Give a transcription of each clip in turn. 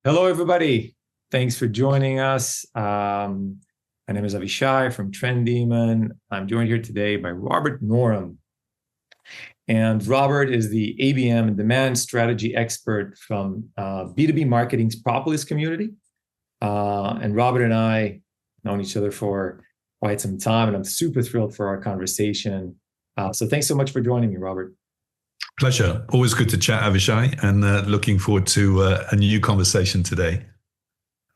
Hello, everybody. Thanks for joining us. My name is Avishai from Trend Demon. I'm joined here today by Robert Norum. And Robert is the ABM and demand strategy expert from B2B marketing's Propolis community. And Robert and I known each other for quite some time, and I'm super thrilled for our conversation. So thanks so much for joining me, Robert. Pleasure. Always good to chat, Avishai, and looking forward to a new conversation today.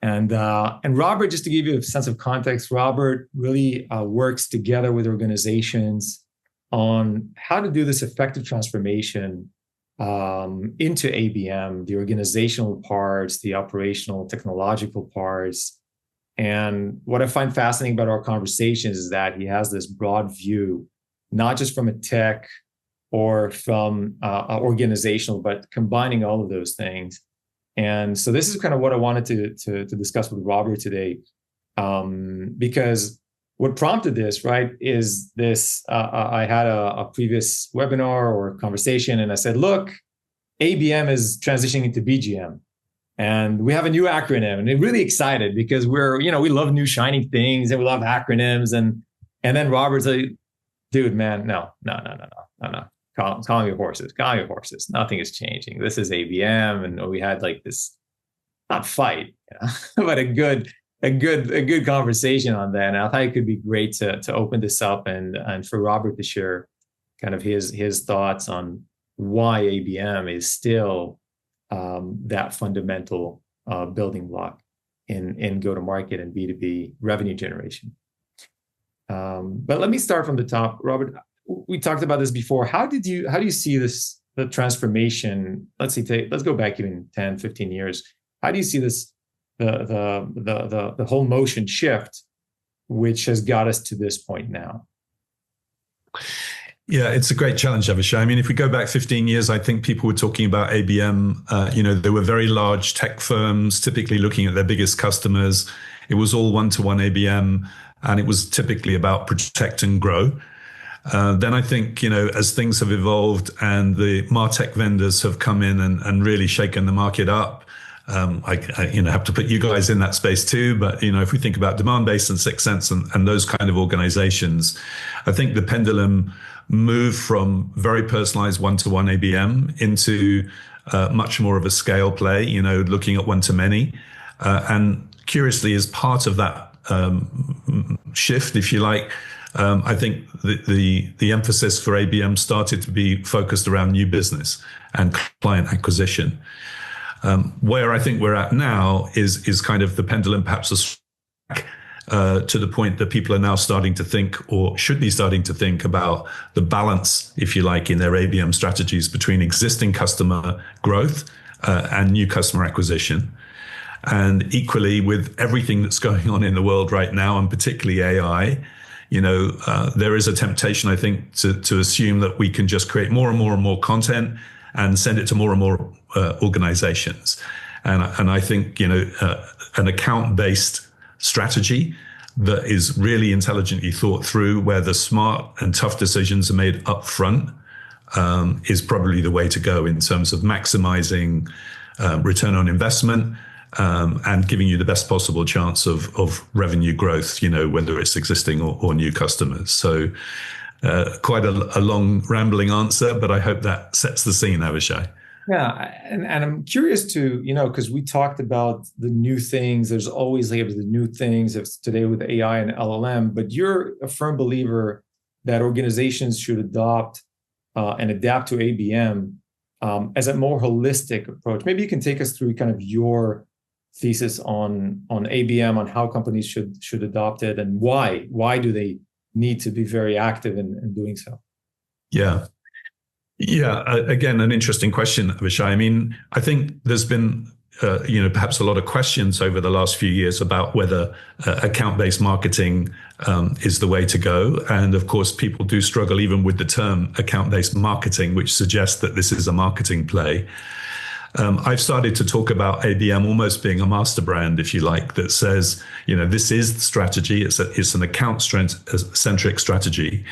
And Robert, just to give you a sense of context, Robert really works together with organizations on how to do this effective transformation into ABM, the organizational parts, the operational, technological parts. And what I find fascinating about our conversations is that he has this broad view, not just from a tech or from organizational, but combining all of those things. And so this is kind of what I wanted to discuss with Robert today, because what prompted this, right, is this, I had a previous webinar or conversation, and I said, look, ABM is transitioning into BGM. And we have a new acronym, and I'm really excited because we love new shiny things and we love acronyms. And then Robert's like, dude, man, no. Calm your horses. Nothing is changing. This is ABM, and we had like this, not fight, but a good conversation on that. And I thought it could be great to open this up and for Robert to share kind of his thoughts on why ABM is still that fundamental building block in go-to-market and B2B revenue generation. But let me start from the top, Robert. We talked about this before. How do you see this, the transformation? Let's go back even 10, 15 years. How do you see this, the whole motion shift, which has got us to this point now? Yeah, it's a great challenge, Avishai. I mean, if we go back 15 years, I think people were talking about ABM. There were very large tech firms typically looking at their biggest customers. It was all one-to-one ABM, and it was typically about protect and grow. Then I think, as things have evolved and the MarTech vendors have come in and really shaken the market up, I have to put you guys in that space too. But, if we think about Demandbase and Sixth Sense and those kind of organizations, I think the pendulum moved from very personalized one-to-one ABM into much more of a scale play, looking at one-to-many. And curiously, as part of that shift, if you like, I think the emphasis for ABM started to be focused around new business and client acquisition. Where I think we're at now is kind of the pendulum perhaps to the point that people are now starting to think, or should be starting to think, about the balance, if you like, in their ABM strategies between existing customer growth and new customer acquisition. And equally, with everything that's going on in the world right now, and particularly AI, there is a temptation, I think, to assume that we can just create more and more and more content and send it to more and more organizations. And I think, an account-based strategy that is really intelligently thought through, where the smart and tough decisions are made up front, is probably the way to go in terms of maximizing return on investment, and giving you the best possible chance of revenue growth, whether it's existing or new customers. So quite a long rambling answer, but I hope that sets the scene, Avishai. Yeah, and I'm curious to, because we talked about the new things. There's always like the new things today with AI and LLM, but you're a firm believer that organizations should adopt and adapt to ABM as a more holistic approach. Maybe you can take us through kind of your thesis on ABM, on how companies should adopt it, and why do they need to be very active in doing so? Yeah. Again, an interesting question, Avishai. I mean, I think there's been, perhaps a lot of questions over the last few years about whether account-based marketing is the way to go. And of course, people do struggle even with the term account-based marketing, which suggests that this is a marketing play. I've started to talk about ABM almost being a master brand, if you like, that says, this is the strategy. It's an account-centric strategy.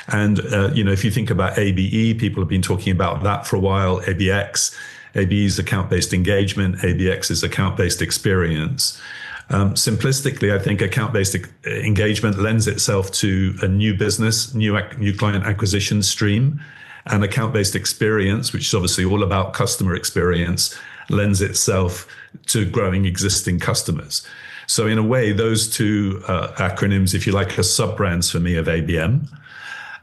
And, if you think about ABE, people have been talking about that for a while, ABX. ABE is account-based engagement, ABX is account-based experience. Simplistically, I think account-based engagement lends itself to a new business, new client acquisition stream, and account-based experience, which is obviously all about customer experience, lends itself to growing existing customers. So in a way, those two acronyms, if you like, are sub-brands for me of ABM.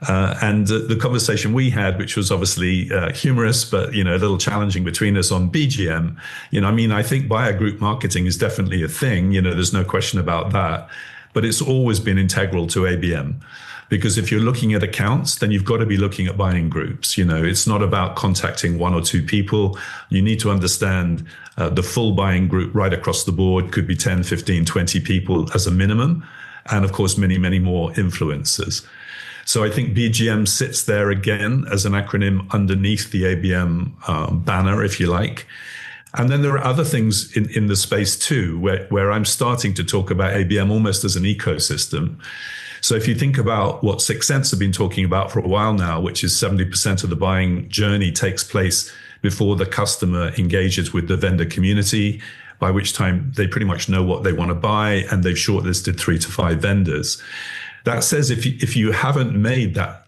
And the conversation we had, which was obviously humorous, but a little challenging between us on BGM, I think buyer group marketing is definitely a thing. There's no question about that. But it's always been integral to ABM. Because if you're looking at accounts, then you've got to be looking at buying groups. It's not about contacting one or two people. You need to understand the full buying group right across the board. Could be 10, 15, 20 people as a minimum. And of course, many, many more influencers. So I think BGM sits there again as an acronym underneath the ABM banner, if you like. And then there are other things in the space too, where I'm starting to talk about ABM almost as an ecosystem. So if you think about what 6 Sense have been talking about for a while now, which is 70% of the buying journey takes place before the customer engages with the vendor community, by which time they pretty much know what they want to buy and they've shortlisted 3 to 5 vendors. That says if you haven't made that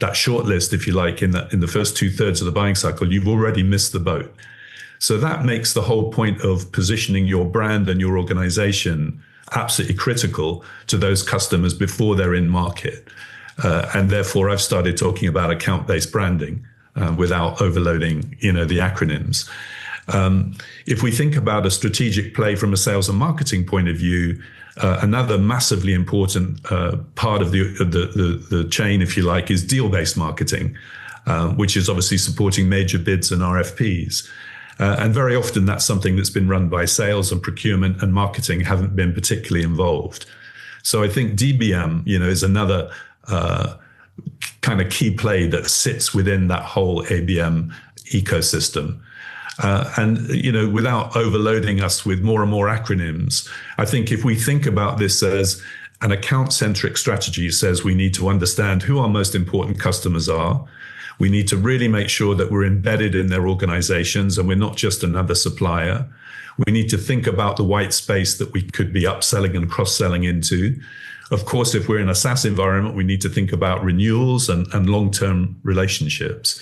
shortlist, if you like, in the first 2/3 of the buying cycle, you've already missed the boat. So that makes the whole point of positioning your brand and your organization absolutely critical to those customers before they're in market. And therefore, I've started talking about account-based branding without overloading, the acronyms. If we think about a strategic play from a sales and marketing point of view, another massively important part of the chain, if you like, is deal-based marketing, which is obviously supporting major bids and RFPs. And very often that's something that's been run by sales, and procurement and marketing haven't been particularly involved. So I think DBM, is another kind of key play that sits within that whole ABM ecosystem. And without overloading us with more and more acronyms, I think if we think about this as an account-centric strategy, says we need to understand who our most important customers are. We need to really make sure that we're embedded in their organizations and we're not just another supplier. We need to think about the white space that we could be upselling and cross-selling into. Of course, if we're in a SaaS environment, we need to think about renewals and long-term relationships.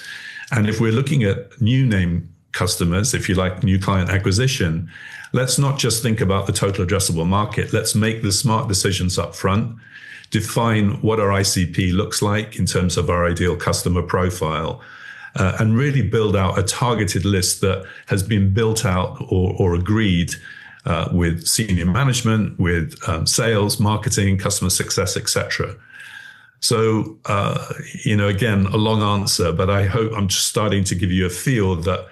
And if we're looking at new name customers, if you like, new client acquisition, let's not just think about the total addressable market. Let's make the smart decisions up front, define what our ICP looks like in terms of our ideal customer profile, and really build out a targeted list that has been built out or agreed with senior management, with sales, marketing, customer success, etc. So, again, a long answer, but I hope I'm just starting to give you a feel that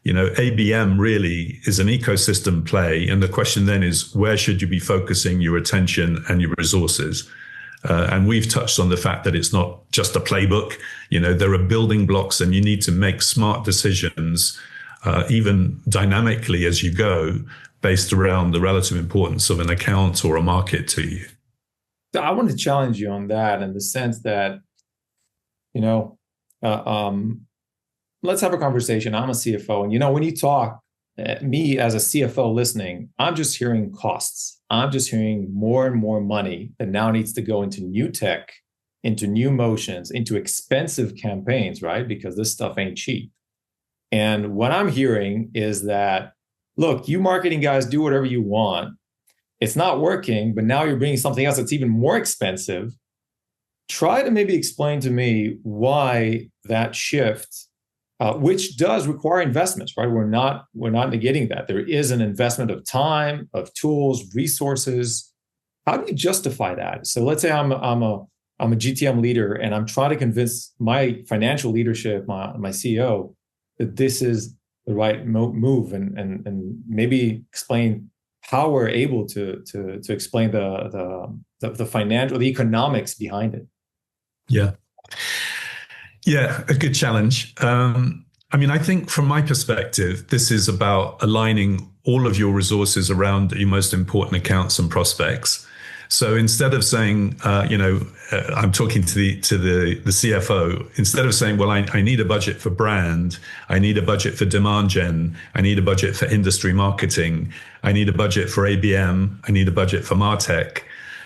ABM really is an ecosystem play. And the question then is, where should you be focusing your attention and your resources? And we've touched on the fact that it's not just a playbook. There are building blocks and you need to make smart decisions, even dynamically as you go, based around the relative importance of an account or a market to you. So I want to challenge you on that in the sense that, let's have a conversation. I'm a CFO. And, when you talk, me as a CFO listening, I'm just hearing costs. I'm just hearing more and more money that now needs to go into new tech, into new motions, into expensive campaigns, right? Because this stuff ain't cheap. And what I'm hearing is that, look, you marketing guys do whatever you want. It's not working, but now you're bringing something else that's even more expensive. Try to maybe explain to me why that shift, which does require investments, right? We're not negating that. There is an investment of time, of tools, resources. How do you justify that? So let's say I'm a GTM leader and I'm trying to convince my financial leadership, my CEO, that this is the right move, and maybe explain how we're able to explain the financial, the economics behind it. Yeah, a good challenge. I think from my perspective, this is about aligning all of your resources around your most important accounts and prospects. So instead of saying, I'm talking to the CFO, instead of saying, well, I need a budget for brand, I need a budget for demand gen, I need a budget for industry marketing, I need a budget for ABM, I need a budget for MarTech.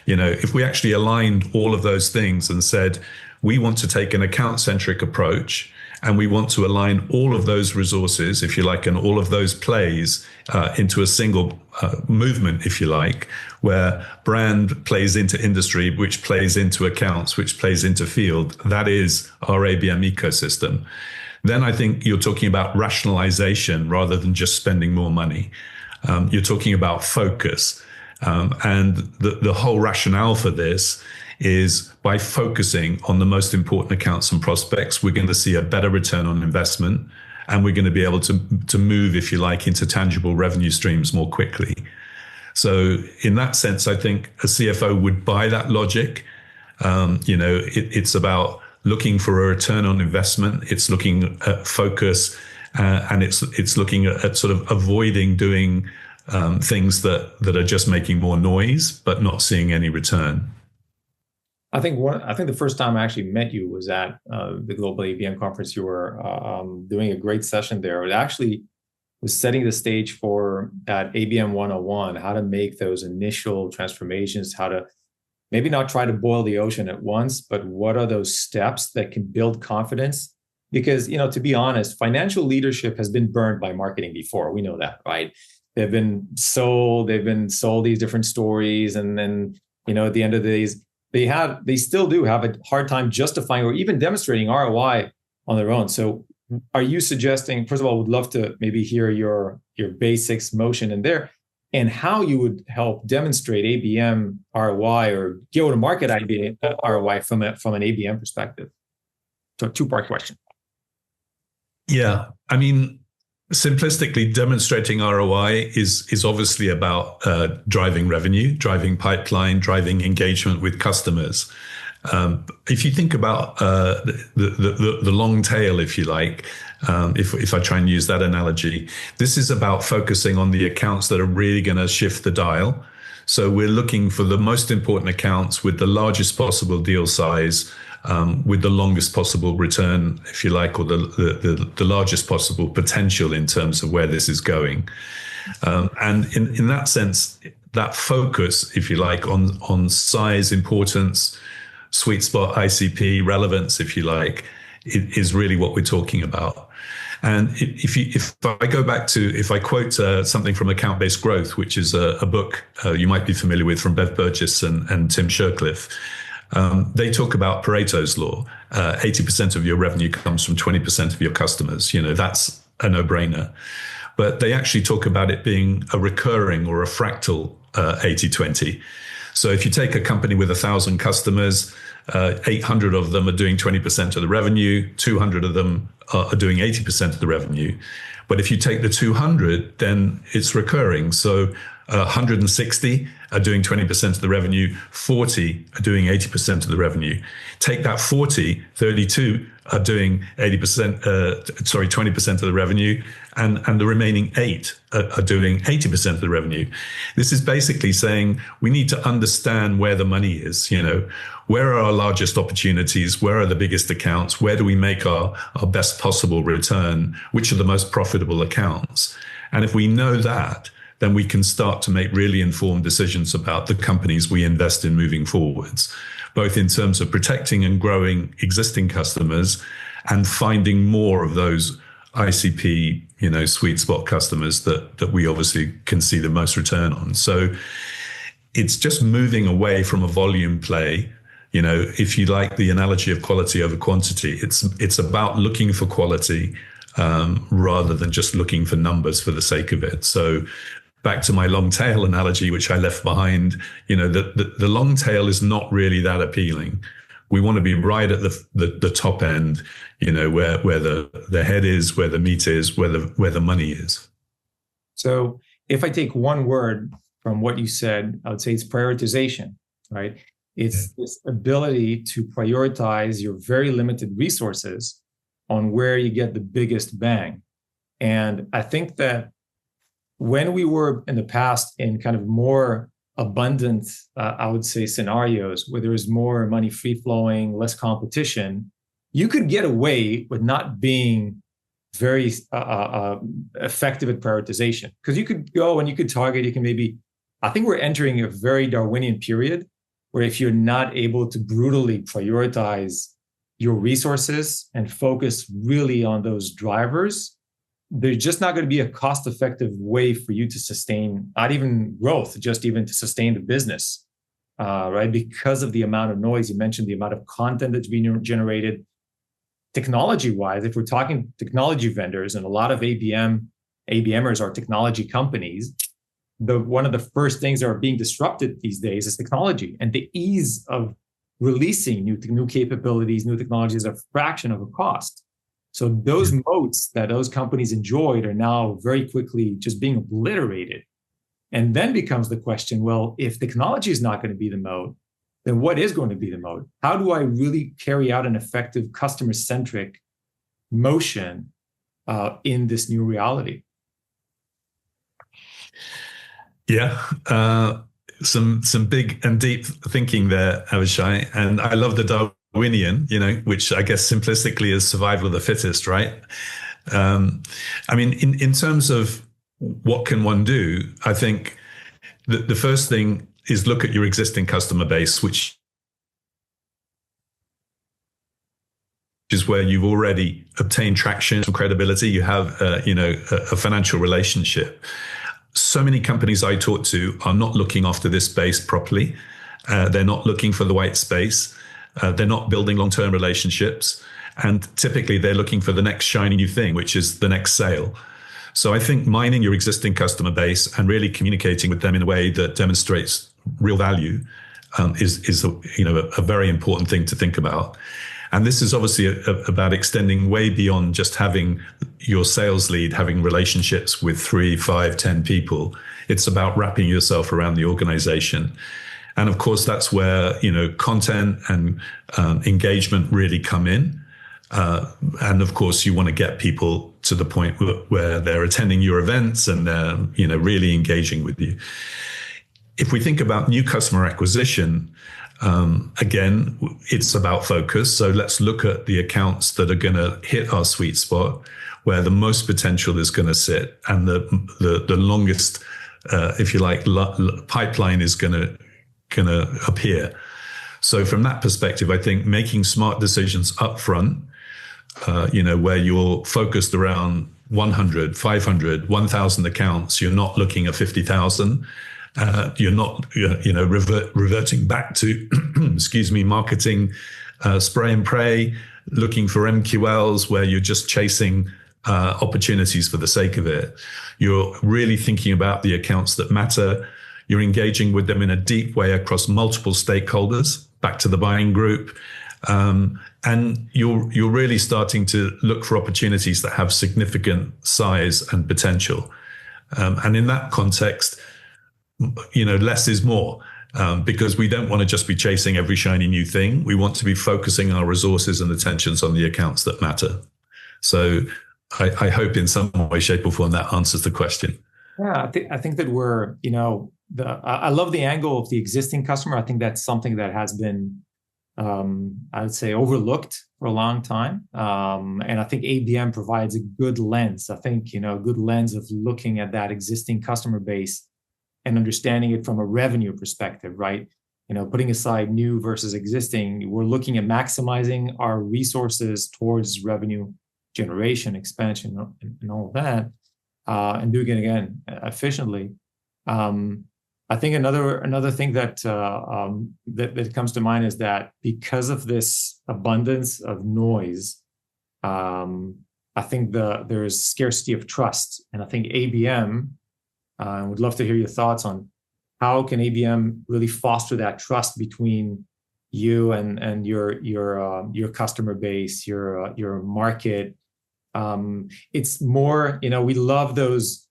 If we actually aligned all of those things and said, we want to take an account-centric approach, and we want to align all of those resources, if you like, and all of those plays into a single movement, if you like, where brand plays into industry, which plays into accounts, which plays into field. That is our ABM ecosystem. Then I think you're talking about rationalization rather than just spending more money. You're talking about focus. And the whole rationale for this is by focusing on the most important accounts and prospects, we're going to see a better return on investment, and we're going to be able to move, if you like, into tangible revenue streams more quickly. So in that sense, I think a CFO would buy that logic. It's about looking for a return on investment. It's looking at focus, and it's looking at sort of avoiding doing things that are just making more noise, but not seeing any return. I think the first time I actually met you was at the Global ABM conference. You were doing a great session there. It actually was setting the stage for that ABM 101, how to make those initial transformations, how to maybe not try to boil the ocean at once, but what are those steps that can build confidence? Because, to be honest, financial leadership has been burned by marketing before. We know that, right? They've been sold these different stories. And then, at the end of the days, they still do have a hard time justifying or even demonstrating ROI on their own. So are you suggesting, first of all, would love to maybe hear your basics motion in there and how you would help demonstrate ABM ROI or go to market IBM ROI from an ABM perspective? So two-part question. Yeah. I mean, simplistically, demonstrating ROI is obviously about driving revenue, driving pipeline, driving engagement with customers. If you think about the long tail, if you like, if I try and use that analogy, this is about focusing on the accounts that are really going to shift the dial. So we're looking for the most important accounts with the largest possible deal size, with the longest possible return, if you like, or the largest possible potential in terms of where this is going. And in that sense, that focus, if you like, on size, importance, sweet spot, ICP, relevance, if you like, is really what we're talking about. And if I go back to, if I quote something from Account-Based Growth, which is a book you might be familiar with from Bev Burgess and Tim Shercliffe, they talk about Pareto's law. 80% of your revenue comes from 20% of your customers. That's a no-brainer. But they actually talk about it being a recurring or a fractal 80-20. So if you take a company with 1,000 customers, 800 of them are doing 20% of the revenue, 200 of them are doing 80% of the revenue. But if you take the 200, then it's recurring. So 160 are doing 20% of the revenue, 40 are doing 80% of the revenue. Take that 40, 32 are doing 20% of the revenue, and the remaining 8 are doing 80% of the revenue. This is basically saying we need to understand where the money is, where are our largest opportunities, where are the biggest accounts, where do we make our best possible return, which are the most profitable accounts. And if we know that, then we can start to make really informed decisions about the companies we invest in moving forwards, both in terms of protecting and growing existing customers and finding more of those ICP, sweet spot customers that we obviously can see the most return on. So it's just moving away from a volume play. If you like the analogy of quality over quantity, it's about looking for quality rather than just looking for numbers for the sake of it. So back to my long tail analogy, which I left behind, the long tail is not really that appealing. We want to be right at the top end, where the head is, where the meat is, where the money is. So if I take one word from what you said, I would say it's prioritization, right? It's this ability to prioritize your very limited resources on where you get the biggest bang. And I think that when we were in the past in kind of more abundant, I would say, scenarios where there is more money free flowing, less competition, you could get away with not being very effective at prioritization, because you could go and you could target, you can maybe, I think we're entering a very Darwinian period where if you're not able to brutally prioritize your resources and focus really on those drivers, there's just not going to be a cost-effective way for you to sustain, not even growth, just even to sustain the business, right? Because of the amount of noise. You mentioned the amount of content that's being generated. Technology-wise, if we're talking technology vendors, and a lot of ABMers are technology companies, one of the first things that are being disrupted these days is technology, and the ease of releasing new capabilities, new technologies at a fraction of a cost. So those moats that those companies enjoyed are now very quickly just being obliterated. And then becomes the question, well, if technology is not going to be the moat, then what is going to be the moat? How do I really carry out an effective customer-centric motion in this new reality? Yeah, some big and deep thinking there, Avishai. And I love the Darwinian, which I guess simplistically is survival of the fittest, right? I mean, in terms of what can one do, I think the first thing is look at your existing customer base, which is where you've already obtained traction, some credibility. You have, a financial relationship. So many companies I talk to are not looking after this space properly. They're not looking for the white space. They're not building long-term relationships. And typically they're looking for the next shiny new thing, which is the next sale. So I think mining your existing customer base and really communicating with them in a way that demonstrates real value is a very important thing to think about. And this is obviously about extending way beyond just having your sales lead, having relationships with 3, 5, 10 people. It's about wrapping yourself around the organization. And of course, that's where, content and engagement really come in. And of course, you want to get people to the point where they're attending your events and they're, really engaging with you. If we think about new customer acquisition, again, it's about focus. So let's look at the accounts that are going to hit our sweet spot, where the most potential is going to sit, and the longest, if you like, pipeline is going to appear. So from that perspective, I think making smart decisions up front, where you're focused around 100, 500, 1,000 accounts, you're not looking at 50,000. You're not, reverting back to, marketing, spray and pray, looking for MQLs where you're just chasing opportunities for the sake of it. You're really thinking about the accounts that matter. You're engaging with them in a deep way across multiple stakeholders, back to the buying group. And you're really starting to look for opportunities that have significant size and potential. And in that context, less is more, because we don't want to just be chasing every shiny new thing. We want to be focusing our resources and attentions on the accounts that matter. So I hope in some way, shape or form that answers the question. Yeah, I think that we're, I love the angle of the existing customer. I think that's something that has been, I would say, overlooked for a long time. And I think ABM provides a good lens. I think, a good lens of looking at that existing customer base and understanding it from a revenue perspective, right? Putting aside new versus existing, we're looking at maximizing our resources towards revenue generation, expansion, and all of that, and doing it again efficiently. I think another thing that that comes to mind is that because of this abundance of noise, I think there's scarcity of trust, and I think ABM. I would love to hear your thoughts on how can ABM really foster that trust between you and your customer base, your market. It's more, we love those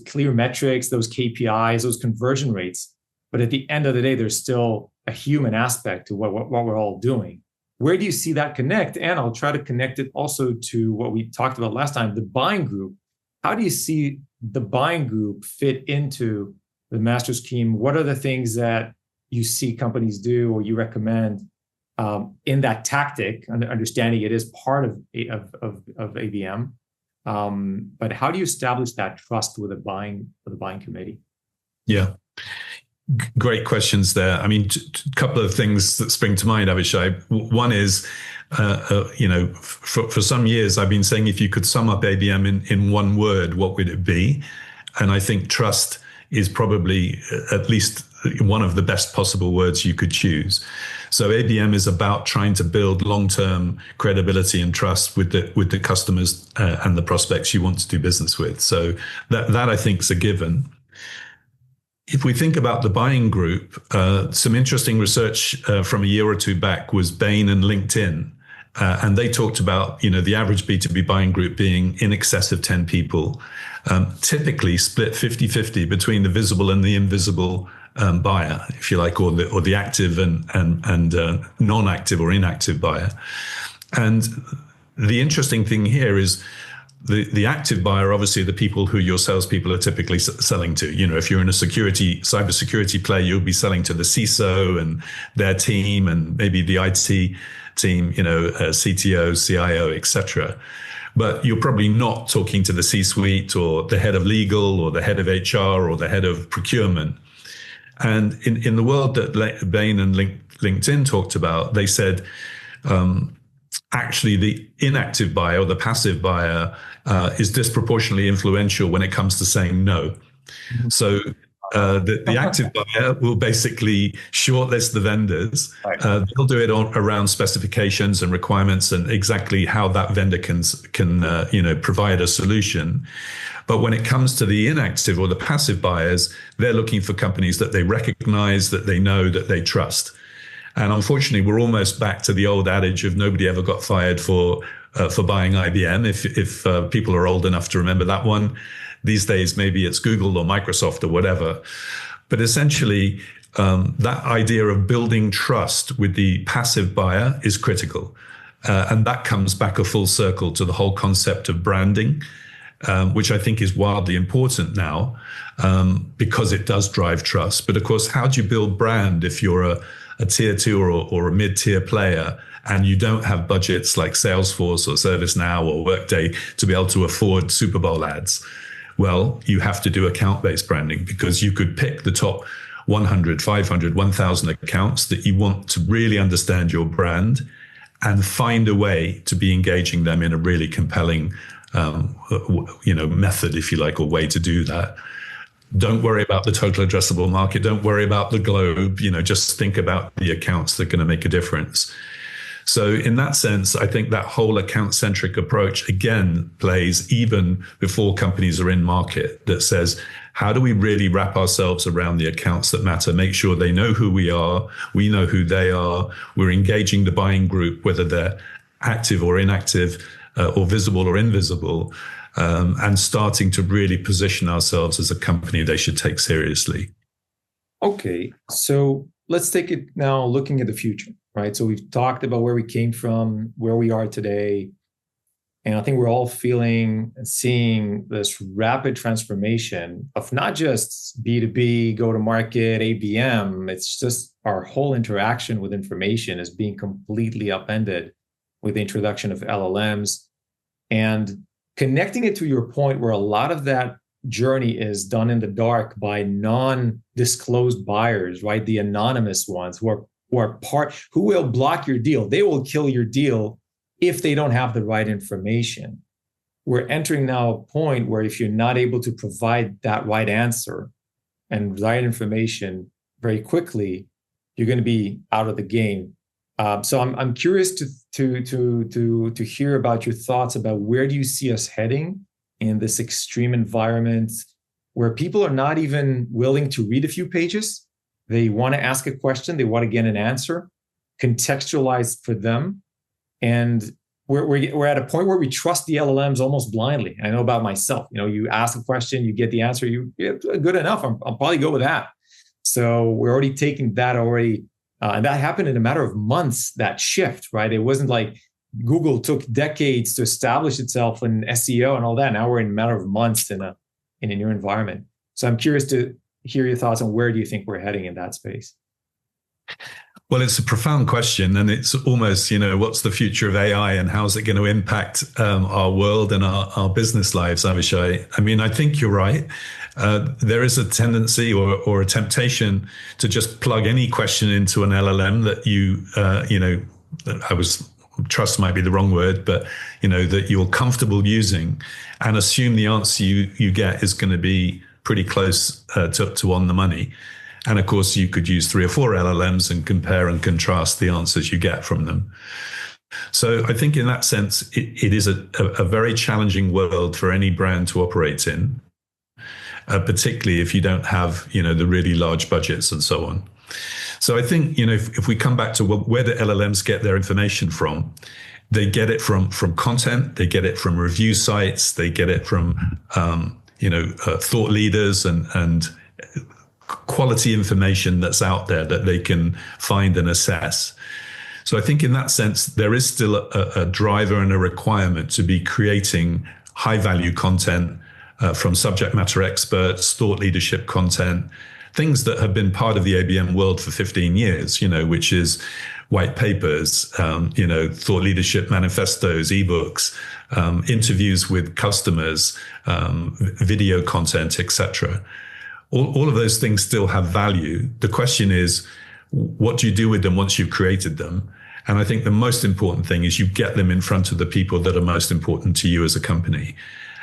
clear metrics, those KPIs, those conversion rates. But at the end of the day, there's still a human aspect to what we're all doing. Where do you see that connect? And I'll try to connect it also to what we talked about last time, the buying group. How do you see the buying group fit into the master scheme, what are the things that you see companies do or you recommend in that tactic, understanding it is part of ABM? But how do you establish that trust with the buying committee? Yeah. Great questions there. I mean, a couple of things that spring to mind, Avishai. One is, for some years, I've been saying if you could sum up ABM in one word, what would it be? And I think trust is probably at least one of the best possible words you could choose. So ABM is about trying to build long-term credibility and trust with the customers and the prospects you want to do business with. So that I think is a given. If we think about the buying group, some interesting research from a year or two back was Bain and LinkedIn. And they talked about, the average B2B buying group being in excess of 10 people, typically split 50-50 between the visible and the invisible buyer, if you like, or the active and non-active or inactive buyer. And the interesting thing here is the active buyer, obviously, the people who your salespeople are typically selling to. If you're in a cybersecurity play, you'll be selling to the CISO and their team, and maybe the IT team, CTO, CIO, etc. But you're probably not talking to the C-suite or the head of legal or the head of HR or the head of procurement. And in the world that Bain and LinkedIn talked about, they said, actually, the inactive buyer or the passive buyer is disproportionately influential when it comes to saying no. Mm-hmm. So the active buyer will basically shortlist the vendors. Right. They'll do it around specifications and requirements and exactly how that vendor can provide a solution. But when it comes to the inactive or the passive buyers, they're looking for companies that they recognize, that they know, that they trust. And unfortunately, we're almost back to the old adage of nobody ever got fired for buying IBM. If people are old enough to remember that one, these days maybe it's Google or Microsoft or whatever. But essentially, that idea of building trust with the passive buyer is critical, and that comes back a full circle to the whole concept of branding, which I think is wildly important now because it does drive trust. But of course, how do you build brand if you're a tier 2 or a mid-tier player, and you don't have budgets like Salesforce or ServiceNow or Workday to be able to afford Super Bowl ads? Well, you have to do account-based branding, because you could pick the top 100, 500, 1,000 accounts that you want to really understand your brand and find a way to be engaging them in a really compelling method, if you like, or way to do that. Don't worry about the total addressable market. Don't worry about the globe. Just think about the accounts that are going to make a difference. So in that sense, I think that whole account-centric approach, again, plays even before companies are in market, that says, how do we really wrap ourselves around the accounts that matter? Make sure they know who we are. We know who they are. We're engaging the buying group, whether they're active or inactive, or visible or invisible. And starting to really position ourselves as a company they should take seriously. Okay, so let's take it now looking at the future, right? So we've talked about where we came from, where we are today. And I think we're all feeling and seeing this rapid transformation of not just B2B, go-to-market, ABM. It's just our whole interaction with information is being completely upended with the introduction of LLMs. And connecting it to your point where a lot of that journey is done in the dark by non-disclosed buyers, right? The anonymous ones who will block your deal. They will kill your deal if they don't have the right information. We're entering now a point where if you're not able to provide that right answer and right information very quickly, you're going to be out of the game. So I'm curious to hear about your thoughts about where do you see us heading in this extreme environment where people are not even willing to read a few pages. They want to ask a question, they want to get an answer contextualized for them, and we're at a point where we trust the LLMs almost blindly. I know about myself. You ask a question, you get the answer. Good enough. I'll probably go with that. So we're already taking that already. And that happened in a matter of months, that shift, right? It wasn't like Google took decades to establish itself in SEO and all that. Now we're in a matter of months in a new environment. So I'm curious to hear your thoughts on where do you think we're heading in that space? Well, it's a profound question, and it's almost, what's the future of AI and how's it going to impact our world and our business lives, Avishai? I mean, I think you're right. There is a tendency or a temptation to just plug any question into an LLM that trust might be the wrong word, but that you're comfortable using, and assume the answer you get is going to be pretty close to on the money. And of course, you could use 3 or 4 LLMs and compare and contrast the answers you get from them. So I think in that sense, it is a very challenging world for any brand to operate in, particularly if you don't have, the really large budgets and so on. So I think, if we come back to where do LLMs get their information from, they get it from content, they get it from review sites, they get it from, thought leaders and quality information that's out there that they can find and assess. So I think in that sense, there is still a driver and a requirement to be creating high value content from subject matter experts, thought leadership content, things that have been part of the ABM world for 15 years, which is white papers, thought leadership manifestos, ebooks, interviews with customers, video content, etc. All of those things still have value. The question is, what do you do with them once you've created them? And I think the most important thing is you get them in front of the people that are most important to you as a company.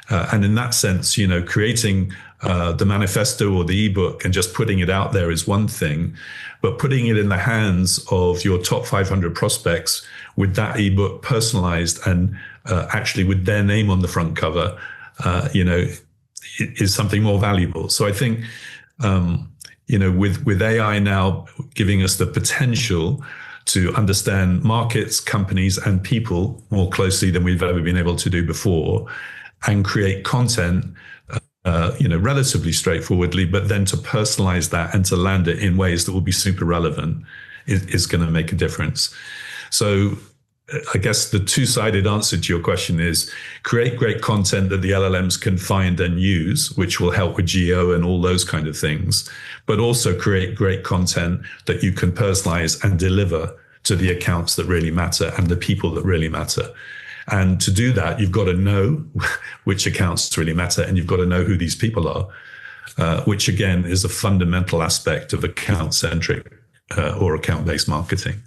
And in that sense, creating the manifesto or the ebook and just putting it out there is one thing, but putting it in the hands of your top 500 prospects with that ebook personalized and actually with their name on the front cover, is something more valuable. So I think, with AI now giving us the potential to understand markets, companies, and people more closely than we've ever been able to do before, and create content, relatively straightforwardly, but then to personalize that and to land it in ways that will be super relevant is going to make a difference. So I guess the two-sided answer to your question is create great content that the LLMs can find and use, which will help with geo and all those kind of things, but also create great content that you can personalize and deliver to the accounts that really matter and the people that really matter. And to do that, you've got to know which accounts really matter, and you've got to know who these people are, which again is a fundamental aspect of account-centric or account-based marketing.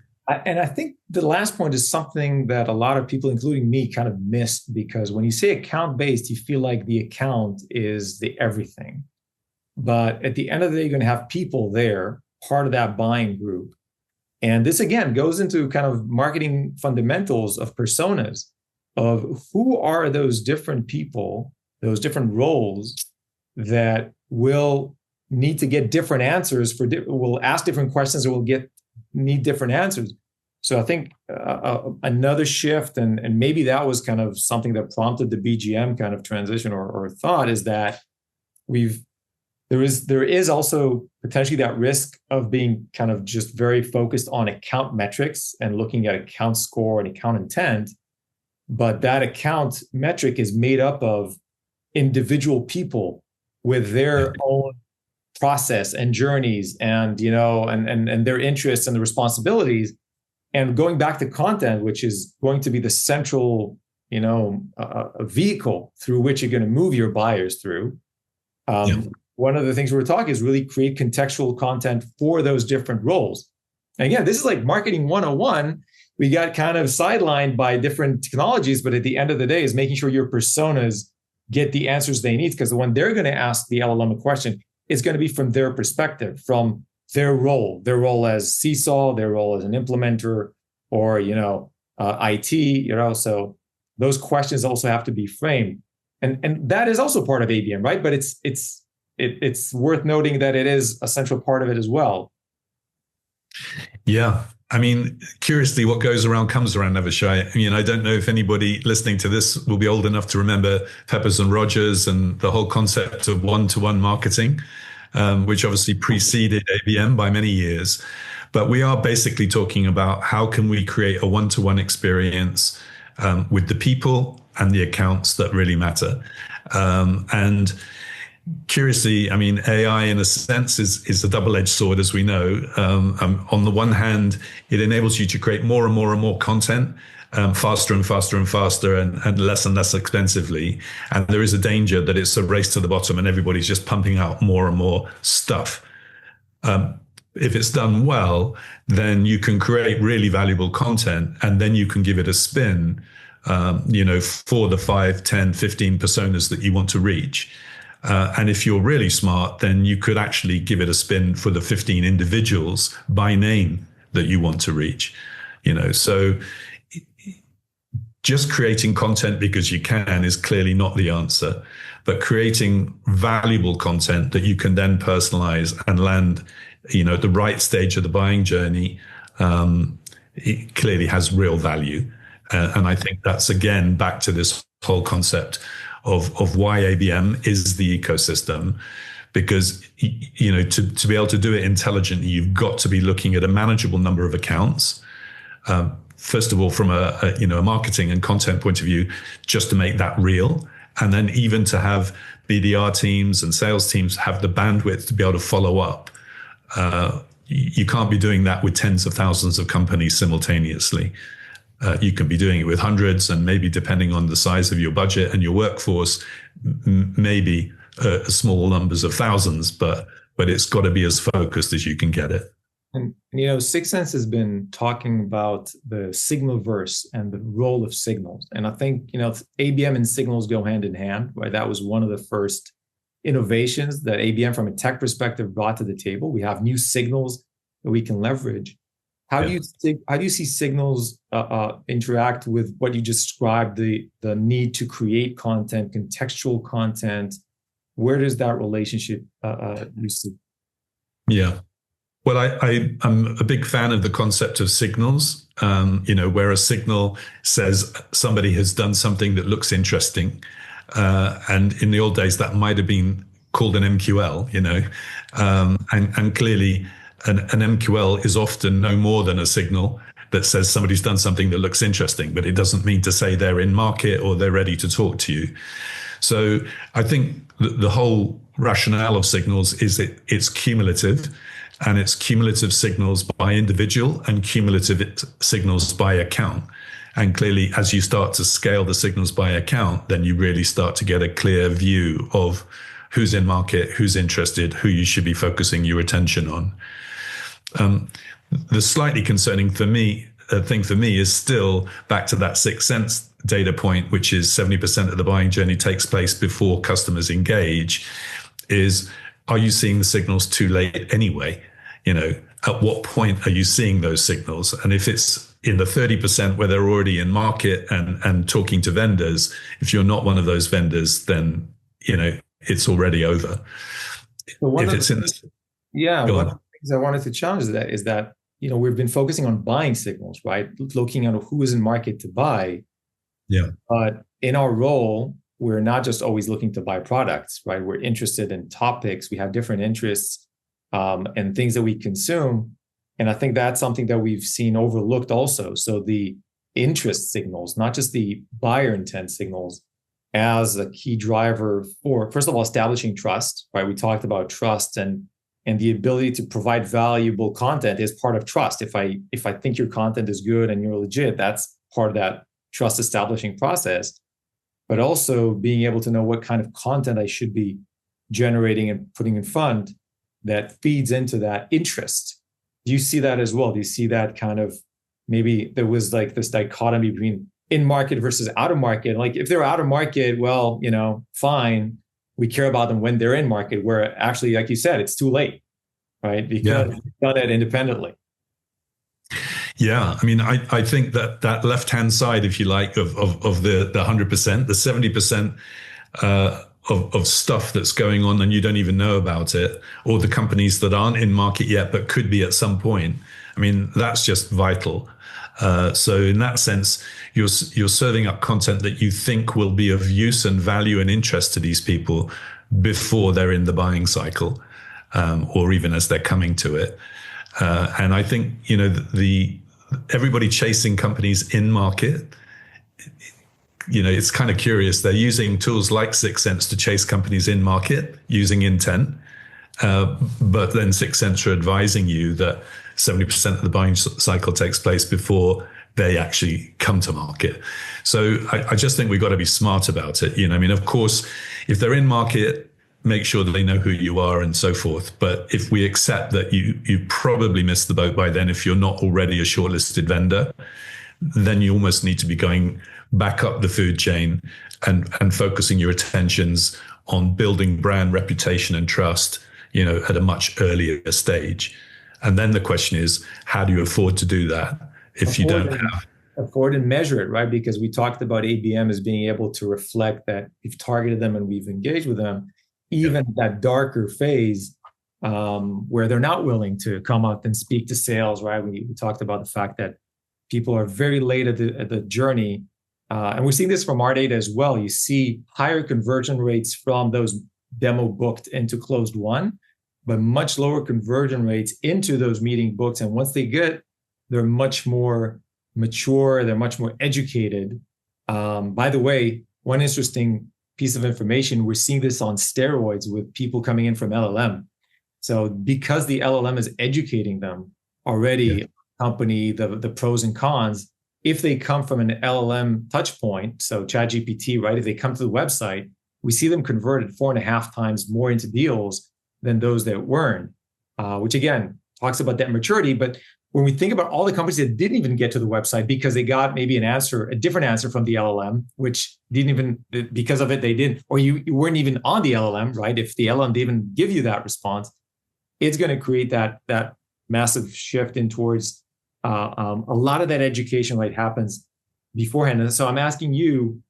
And I think the last point is something that a lot of people, including me, kind of missed, because when you say account-based, you feel like the account is the everything. But at the end of the day, you're going to have people there, part of that buying group. And this, again, goes into kind of marketing fundamentals of personas, of who are those different people, those different roles that will need to get different answers will ask different questions or will need different answers. So I think another shift, and maybe that was kind of something that prompted the BGM kind of transition or thought, is that there is also potentially that risk of being kind of just very focused on account metrics and looking at account score and account intent. But that account metric is made up of individual people with their own process and journeys and their interests and the responsibilities. And going back to content, which is going to be the central a vehicle through which you're going to move your buyers through. One of the things we're talking is really create contextual content for those different roles. And again, this is like marketing 101. We got kind of sidelined by different technologies, but at the end of the day is making sure your personas get the answers they need, because when they're going to ask the LLM a question, it's going to be from their perspective, from their role as seesaw, their role as an implementer, or IT. So those questions also have to be framed, and that is also part of ABM, right? But it's worth noting that it is a central part of it as well. Yeah. I mean, curiously, what goes around comes around, Avishai. I mean, I don't know if anybody listening to this will be old enough to remember Peppers and Rogers and the whole concept of one-to-one marketing, which obviously preceded ABM by many years. But we are basically talking about how can we create a one-to-one experience with the people and the accounts that really matter. And curiously, I mean, AI in a sense is a double-edged sword, as we know. On the one hand, it enables you to create more and more and more content, faster and faster and faster, and less expensively. And there is a danger that it's a race to the bottom and everybody's just pumping out more and more stuff. If it's done well, then you can create really valuable content, and then you can give it a spin, for the 5, 10, 15 personas that you want to reach. And if you're really smart, then you could actually give it a spin for the 15 individuals by name that you want to reach. So just creating content because you can is clearly not the answer, but creating valuable content that you can then personalize and land, at the right stage of the buying journey, it clearly has real value. And I think that's, again, back to this whole concept of why ABM is the ecosystem, because to be able to do it intelligently, you've got to be looking at a manageable number of accounts. First of all, from a marketing and content point of view, just to make that real, and then even to have BDR teams and sales teams have the bandwidth to be able to follow up. You can't be doing that with tens of thousands of companies simultaneously. You can be doing it with hundreds, and maybe depending on the size of your budget and your workforce, maybe small numbers of thousands, but it's got to be as focused as you can get it. And Sixth Sense has been talking about the signal verse and the role of signals. And I think, ABM and signals go hand in hand, right? That was one of the first innovations that ABM from a tech perspective brought to the table. We have new signals that we can leverage. How do you see signals interact with what you just described, the need to create content, contextual content? Where does that relationship you see? Yeah. Well, I'm a big fan of the concept of signals, where a signal says somebody has done something that looks interesting. And in the old days, that might have been called an MQL, and clearly an MQL is often no more than a signal that says somebody's done something that looks interesting, but it doesn't mean to say they're in market or they're ready to talk to you. So I think the whole rationale of signals is it's cumulative, and it's cumulative signals by individual and cumulative signals by account. And clearly, as you start to scale the signals by account, then you really start to get a clear view of who's in market, who's interested, who you should be focusing your attention on. The slightly concerning thing for me is still back to that Sixth Sense data point, which is 70% of the buying journey takes place before customers engage. Are you seeing the signals too late anyway? At what point are you seeing those signals? And if it's in the 30% where they're already in market and talking to vendors, if you're not one of those vendors, then it's already over. One of the things I wanted to challenge that is that we've been focusing on buying signals, right? Looking at who is in market to buy. Yeah. But in our role, we're not just always looking to buy products, right? We're interested in topics. We have different interests and things that we consume. And I think that's something that we've seen overlooked also. So the interest signals, not just the buyer intent signals, as a key driver for, first of all, establishing trust, right? We talked about trust and the ability to provide valuable content is part of trust. If I think your content is good and you're legit, that's part of that trust establishing process. But also being able to know what kind of content I should be generating and putting in front that feeds into that interest. Do you see that as well? Do you see that kind of, maybe there was like this dichotomy between in market versus out of market? Like if they're out of market, well, fine. We care about them when they're in market, where actually, like you said, it's too late, right? Because you've done it independently. Yeah, I mean, I think that left-hand side, if you like, of the 100%, the 70% of stuff that's going on and you don't even know about it, or the companies that aren't in market yet but could be at some point. I mean, that's just vital. So in that sense, you're serving up content that you think will be of use and value and interest to these people before they're in the buying cycle, or even as they're coming to it. And I think, everybody chasing companies in market it's kind of curious. They're using tools like Sixth Sense to chase companies in market using intent. But then Sixth Sense are advising you that 70% of the buying cycle takes place before they actually come to market. So I just think we've got to be smart about it. Of course, if they're in market, make sure that they know who you are and so forth. But if we accept that you probably missed the boat by then, if you're not already a shortlisted vendor, then you almost need to be going back up the food chain and focusing your attentions on building brand reputation and trust, at a much earlier stage. And then the question is, how do you afford to do that if you don't have? Afford and measure it, right? Because we talked about ABM as being able to reflect that we've targeted them and we've engaged with them, even that darker phase where they're not willing to come out and speak to sales, right? We talked about the fact that people are very late at the journey. And we're seeing this from our data as well. You see higher conversion rates from those demo booked into closed won, but much lower conversion rates into those meeting books. And once they get, they're much more mature, they're much more educated. By the way, one interesting piece of information, we're seeing this on steroids with people coming in from LLM. So because the LLM is educating them already, company, the pros and cons, if they come from an LLM touch point, so ChatGPT, right? If they come to the website, we see them converted 4.5 times more into deals than those that weren't, which again, talks about that maturity. But when we think about all the companies that didn't even get to the website because they got maybe a different answer from the LLM, which didn't even, because of it, they didn't, or you weren't even on the LLM, right? If the LLM didn't even give you that response, it's going to create that massive shift in towards a lot of that education, right, happens beforehand. And so I'm asking you,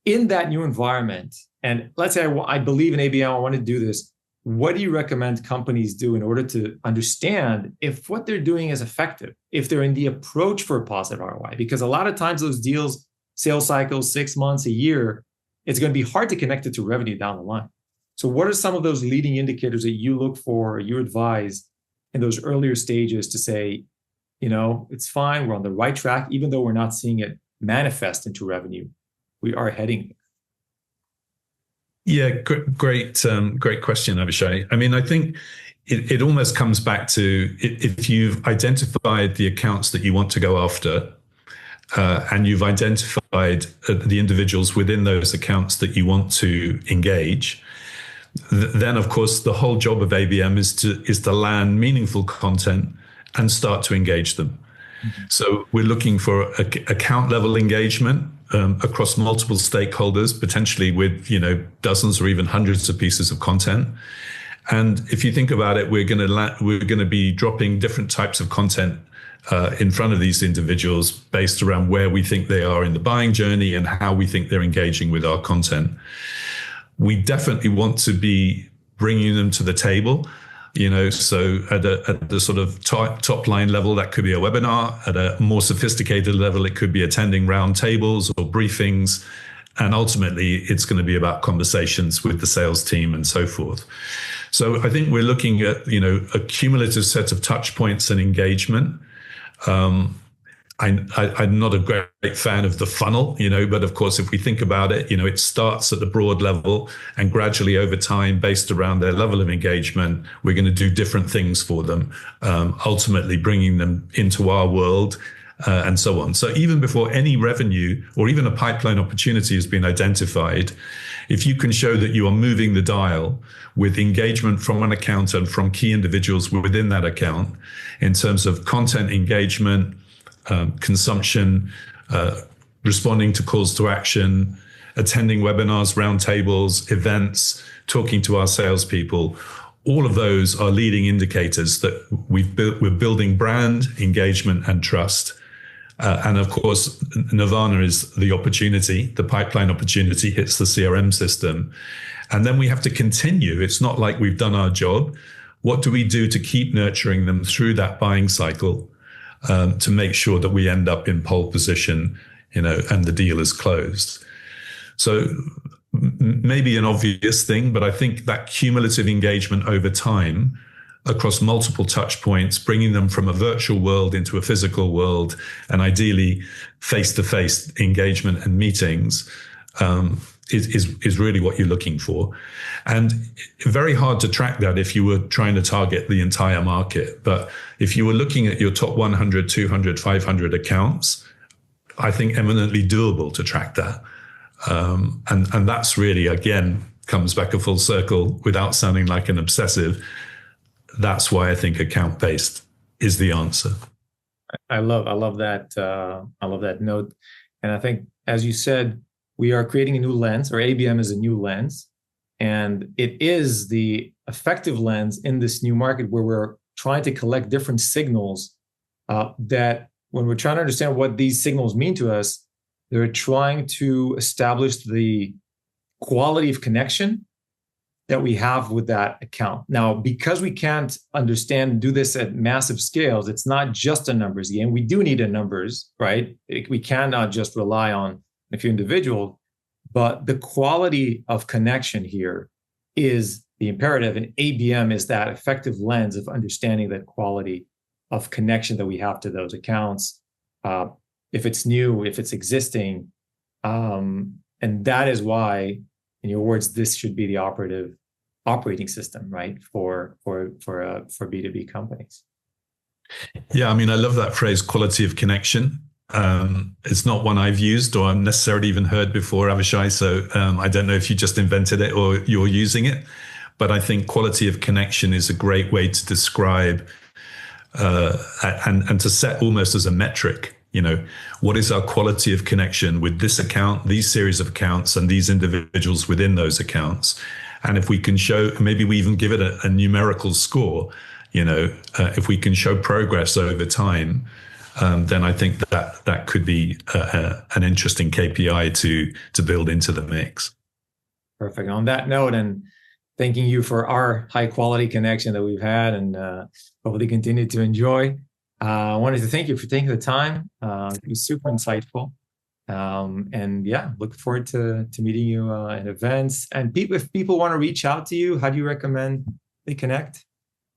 in that new environment, and let's say I believe in ABM, I want to do this. What do you recommend companies do in order to understand if what they're doing is effective, if they're in the approach for a positive ROI? Because a lot of times those deals, sales cycles, 6 months, a year, it's going to be hard to connect it to revenue down the line. So what are some of those leading indicators that you look for, or you advise in those earlier stages to say, it's fine, we're on the right track, even though we're not seeing it manifest into revenue, we are heading there? Yeah, great question, Avishai. I think it almost comes back to if you've identified the accounts that you want to go after, and you've identified the individuals within those accounts that you want to engage, then of course the whole job of ABM is to land meaningful content and start to engage them. Mm-hmm. So we're looking for account level engagement across multiple stakeholders, potentially with dozens or even hundreds of pieces of content. And if you think about it, we're going to be dropping different types of content in front of these individuals based around where we think they are in the buying journey and how we think they're engaging with our content. We definitely want to be bringing them to the table. So at the sort of top line level, that could be a webinar. At a more sophisticated level, it could be attending round tables or briefings. And ultimately, it's going to be about conversations with the sales team and so forth. So I think we're looking at, a cumulative set of touch points and engagement. I'm not a great fan of the funnel, but of course, if we think about it, it starts at the broad level and gradually over time, based around their level of engagement, we're going to do different things for them, ultimately bringing them into our world and so on. So even before any revenue or even a pipeline opportunity has been identified, if you can show that you are moving the dial with engagement from an account and from key individuals within that account in terms of content engagement, consumption, responding to calls to action, attending webinars, roundtables, events, talking to our salespeople. All of those are leading indicators that we're building brand, engagement, and trust. And of course, Nirvana is the opportunity. The pipeline opportunity hits the CRM system. And then we have to continue. It's not like we've done our job. What do we do to keep nurturing them through that buying cycle? To make sure that we end up in pole position, and the deal is closed. So maybe an obvious thing, but I think that cumulative engagement over time across multiple touch points, bringing them from a virtual world into a physical world, and ideally face-to-face engagement and meetings, is really what you're looking for. And very hard to track that if you were trying to target the entire market. But if you were looking at your top 100, 200, 500 accounts, I think eminently doable to track that. And that's really, again, comes back a full circle without sounding like an obsessive. That's why I think account-based is the answer. I love that. I love that note. And I think, as you said, we are creating a new lens, or ABM is a new lens. And it is the effective lens in this new market where we're trying to collect different signals that when we're trying to understand what these signals mean to us, they're trying to establish the quality of connection that we have with that account. Now, because we can't understand and do this at massive scales, it's not just a numbers game. We do need a numbers, right? We cannot just rely on a few individuals, but the quality of connection here is the imperative. And ABM is that effective lens of understanding that quality of connection that we have to those accounts. If it's new, if it's existing. And that is why, in your words, this should be the operating system, right, for B2B companies. Yeah, I mean, I love that phrase, quality of connection. It's not one I've used or necessarily even heard before, Avishai. So I don't know if you just invented it or you're using it, but I think quality of connection is a great way to describe and to set almost as a metric. What is our quality of connection with this account, these series of accounts, and these individuals within those accounts? And if we can show, maybe we even give it a numerical score, if we can show progress over time, then I think that could be an interesting KPI to build into the mix. Perfect. On that note, and thanking you for our high quality connection that we've had, and hopefully continue to enjoy. I wanted to thank you for taking the time. It was super insightful. And yeah, look forward to meeting you at events. And if people want to reach out to you, how do you recommend they connect?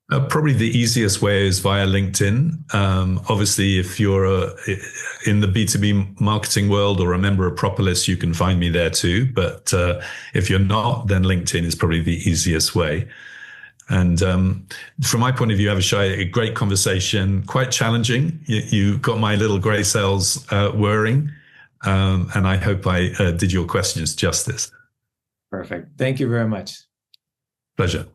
Probably the easiest way is via LinkedIn. Obviously, if you're in the B2B marketing world or a member of Propolis, you can find me there too. But if you're not, then LinkedIn is probably the easiest way. And from my point of view, Avishai, a great conversation, quite challenging. You got my little grey cells whirring, and I hope I did your questions justice. Perfect. Thank you very much. Pleasure.